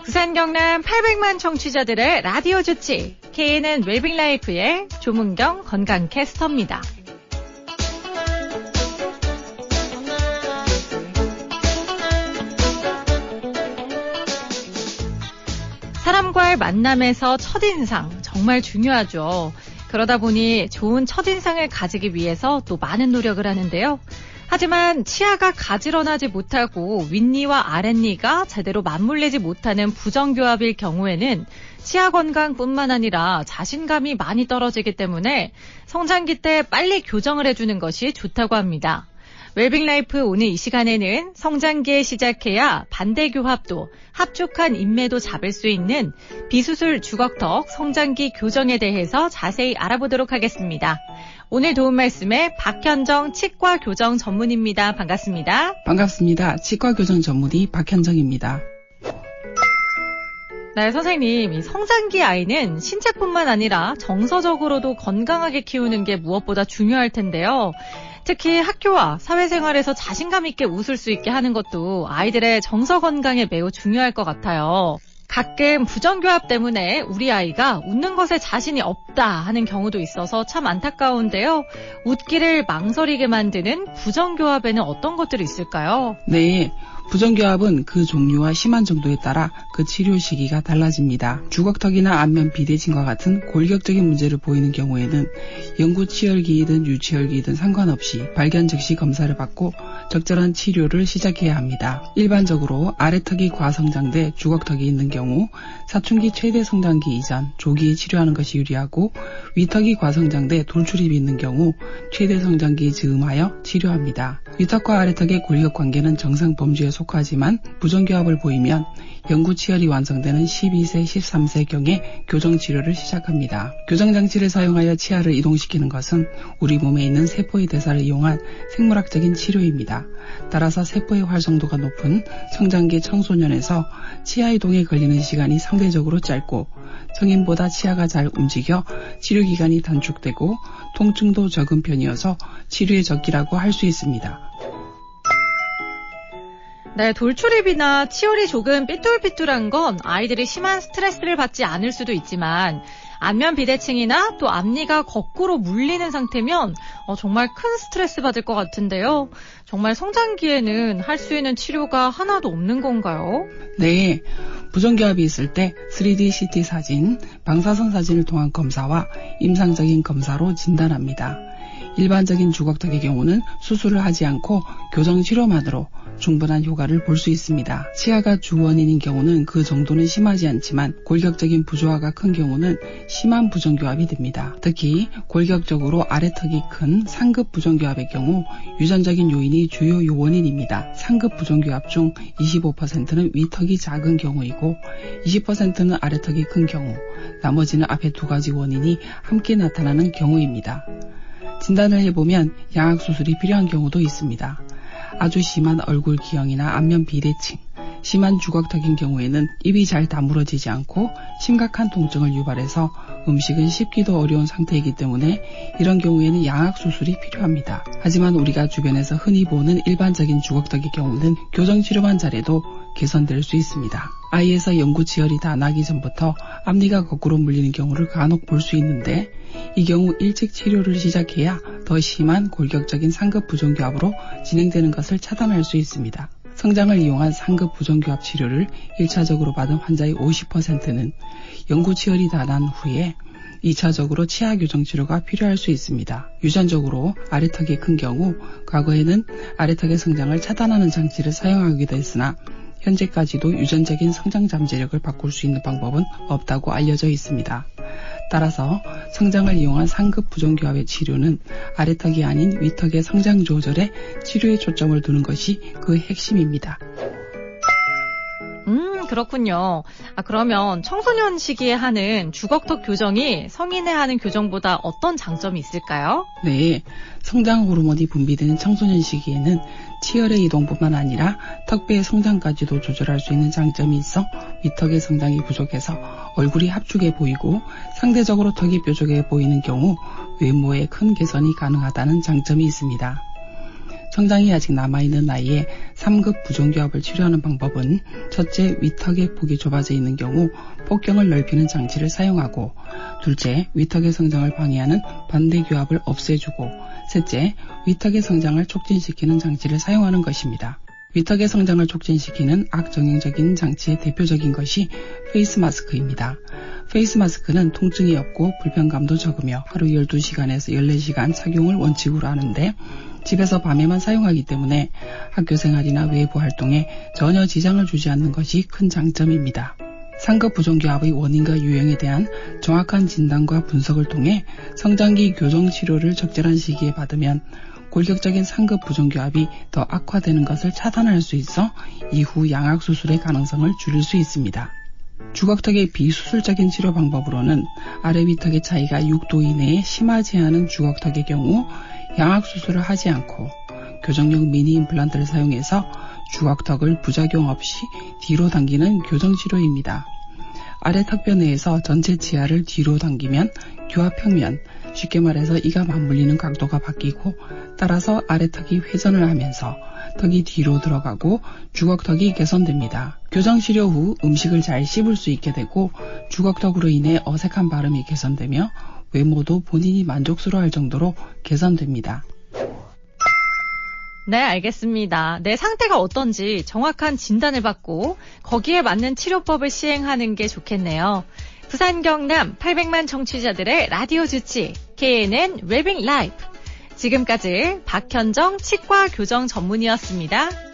부산 경남 800만 청취자들의 라디오 주치 KNN 웰빙라이프의 조문경 건강캐스터입니다. 사람과의 만남에서 첫인상 정말 중요하죠. 그러다 보니 좋은 첫인상을 가지기 위해서 또 많은 노력을 하는데요. 하지만 치아가 가지런하지 못하고 윗니와 아랫니가 제대로 맞물리지 못하는 부정교합일 경우에는 치아 건강뿐만 아니라 자신감이 많이 떨어지기 때문에 성장기 때 빨리 교정을 해주는 것이 좋다고 합니다. 웰빙라이프 오늘 이 시간에는 성장기에 시작해야 반대교합도 합족한 인매도 잡을 수 있는 비수술 주걱턱 성장기 교정에 대해서 자세히 알아보도록 하겠습니다. 오늘 도움 말씀에 박현정 치과교정 전문의입니다. 반갑습니다. 반갑습니다. 치과교정 전문의 박현정입니다. 네, 선생님, 이 성장기 아이는 신체뿐만 아니라 정서적으로도 건강하게 키우는 게 무엇보다 중요할 텐데요. 특히 학교와 사회생활에서 자신감 있게 웃을 수 있게 하는 것도 아이들의 정서 건강에 매우 중요할 것 같아요. 가끔 부정교합 때문에 우리 아이가 웃는 것에 자신이 없다 하는 경우도 있어서 참 안타까운데요. 웃기를 망설이게 만드는 부정교합에는 어떤 것들이 있을까요? 네, 부정교합은 그 종류와 심한 정도에 따라 그 치료 시기가 달라집니다. 주걱턱이나 안면 비대칭과 같은 골격적인 문제를 보이는 경우에는 영구치열기이든 유치열기이든 상관없이 발견 즉시 검사를 받고 적절한 치료를 시작해야 합니다. 일반적으로 아래턱이 과성장돼 주걱턱이 있는 경우 사춘기 최대 성장기 이전 조기에 치료하는 것이 유리하고 위턱이 과성장돼 돌출입이 있는 경우 최대 성장기 즈음하여 치료합니다. 위턱과 아래턱의 골격 관계는 정상 범주에 속하지만 부정교합을 보이면 영구치열이 완성되는 12세, 13세경에 교정치료를 시작합니다. 교정장치를 사용하여 치아를 이동시키는 것은 우리 몸에 있는 세포의 대사를 이용한 생물학적인 치료입니다. 따라서 세포의 활성도가 높은 성장기 청소년에서 치아 이동에 걸리는 시간이 상대적으로 짧고 성인보다 치아가 잘 움직여 치료기간이 단축되고 통증도 적은 편이어서 치료에 적기라고 할 수 있습니다. 네, 돌출입이나 치열이 조금 삐뚤삐뚤한 건 아이들이 심한 스트레스를 받지 않을 수도 있지만 안면 비대칭이나 또 앞니가 거꾸로 물리는 상태면 정말 큰 스트레스 받을 것 같은데요. 정말 성장기에는 할 수 있는 치료가 하나도 없는 건가요? 네, 부정교합이 있을 때 3D CT 사진, 방사선 사진을 통한 검사와 임상적인 검사로 진단합니다. 일반적인 주걱턱의 경우는 수술을 하지 않고 교정 치료만으로 충분한 효과를 볼 수 있습니다. 치아가 주 원인인 경우는 그 정도는 심하지 않지만 골격적인 부조화가 큰 경우는 심한 부정교합이 됩니다. 특히 골격적으로 아래턱이 큰 상급 부정교합의 경우 유전적인 요인이 주요 요원인입니다. 상급 부정교합 중 25%는 위턱이 작은 경우이고 20%는 아래턱이 큰 경우, 나머지는 앞에 두 가지 원인이 함께 나타나는 경우입니다. 진단을 해보면 양악수술이 필요한 경우도 있습니다. 아주 심한 얼굴 기형이나 안면 비대칭, 심한 주걱턱인 경우에는 입이 잘 다물어지지 않고 심각한 통증을 유발해서 음식은 씹기도 어려운 상태이기 때문에 이런 경우에는 양악수술이 필요합니다. 하지만 우리가 주변에서 흔히 보는 일반적인 주걱턱의 경우는 교정치료만 잘해도 개선될 수 있습니다. 아이에서 영구치열이 다 나기 전부터 앞니가 거꾸로 물리는 경우를 간혹 볼 수 있는데 이 경우 일찍 치료를 시작해야 더 심한 골격적인 상급 부정교합으로 진행되는 것을 차단할 수 있습니다. 성장을 이용한 상급 부정교합 치료를 1차적으로 받은 환자의 50%는 영구치열이 다 난 후에 2차적으로 치아 교정 치료가 필요할 수 있습니다. 유전적으로 아래턱이 큰 경우 과거에는 아래턱의 성장을 차단하는 장치를 사용하기도 했으나 현재까지도 유전적인 성장 잠재력을 바꿀 수 있는 방법은 없다고 알려져 있습니다. 따라서 성장을 이용한 상급 부정교합의 치료는 아래턱이 아닌 위턱의 성장 조절에 치료에 초점을 두는 것이 그 핵심입니다. 그렇군요. 그러면 청소년 시기에 하는 주걱턱 교정이 성인에 하는 교정보다 어떤 장점이 있을까요? 네, 성장 호르몬이 분비되는 청소년 시기에는 치열의 이동뿐만 아니라 턱뼈의 성장까지도 조절할 수 있는 장점이 있어 위턱의 성장이 부족해서 얼굴이 합축해 보이고 상대적으로 턱이 뾰족해 보이는 경우 외모에 큰 개선이 가능하다는 장점이 있습니다. 성장이 아직 남아있는 나이에 3급 부종기압을 치료하는 방법은 첫째, 위턱의 폭이 좁아져 있는 경우 폭경을 넓히는 장치를 사용하고, 둘째, 위턱의 성장을 방해하는 반대기압을 없애주고, 셋째, 위턱의 성장을 촉진시키는 장치를 사용하는 것입니다. 위턱의 성장을 촉진시키는 악정형적인 장치의 대표적인 것이 페이스 마스크입니다. 페이스 마스크는 통증이 없고 불편감도 적으며 하루 12시간에서 14시간 착용을 원칙으로 하는데, 집에서 밤에만 사용하기 때문에 학교 생활이나 외부 활동에 전혀 지장을 주지 않는 것이 큰 장점입니다. 상급 부종기압의 원인과 유형에 대한 정확한 진단과 분석을 통해 성장기 교정 치료를 적절한 시기에 받으면 골격적인 상급 부종기압이 더 악화되는 것을 차단할 수 있어 이후 양악 수술의 가능성을 줄일 수 있습니다. 주걱턱의 비수술적인 치료 방법으로는 아래 위턱의 차이가 6도 이내에 심하지 않은 주걱턱의 경우 양악 수술을 하지 않고 교정용 미니 임플란트를 사용해서 주걱턱을 부작용 없이 뒤로 당기는 교정 치료입니다. 아래 턱뼈 내에서 전체 치아를 뒤로 당기면 교합평면, 쉽게 말해서 이가 맞물리는 각도가 바뀌고, 따라서 아래 턱이 회전을 하면서 턱이 뒤로 들어가고 주걱턱이 개선됩니다. 교정 치료 후 음식을 잘 씹을 수 있게 되고, 주걱턱으로 인해 어색한 발음이 개선되며 외모도 본인이 만족스러워할 정도로 개선됩니다. 네, 알겠습니다. 내 상태가 어떤지 정확한 진단을 받고 거기에 맞는 치료법을 시행하는 게 좋겠네요. 부산 경남 800만 청취자들의 라디오 주치 KNN 웰빙 라이프. 지금까지 박현정 치과 교정 전문의였습니다.